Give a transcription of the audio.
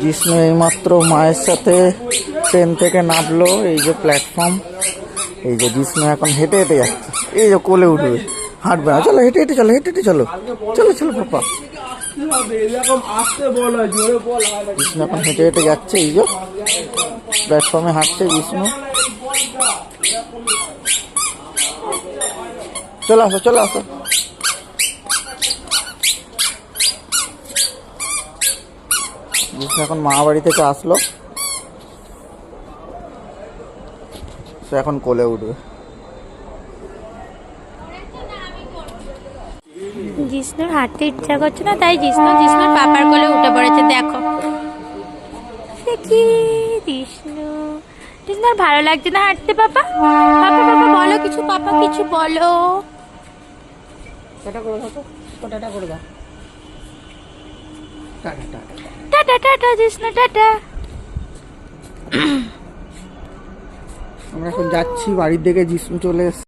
জিষ্ণু এইমাত্র মায়ের সাথে ট্রেন থেকে নামলো। এই যে প্ল্যাটফর্ম, এই যে জিষ্ণু এখন হেঁটে হেঁটে যাচ্ছে। এই যে কোলে উঠবে, হাঁটবে না, চলো হেঁটে হেঁটে চলো, হেঁটে হেঁটে চলো, চলো চলো পাপা। জিষ্ণু এখন হেঁটে হেঁটে যাচ্ছে, এই যে প্ল্যাটফর্মে হাঁটছে জিষ্ণু। চলে আসো চলে আসো। জিষ্ণু এখন মা বাড়ি থেকে আসলো, সে এখন কোলে উঠবে। জিষ্ণুর হাঁটতে ইচ্ছা করছে না, তাই জিষ্ণুর পাপার কোলে উঠে পড়েছে। দেখো দেখি জিষ্ণুর ভালো লাগছে না হাঁটতে। পাপা পাপা পাপা বলো কিছু, পাপা কিছু বলো। টাটা করে দাও তো, টাটা করে দাও, tata tata. Tata tata Jishnu tata. আমরা এখন যাচ্ছি বাড়ির দিকে। জিষ্ণু চলে এসেছে।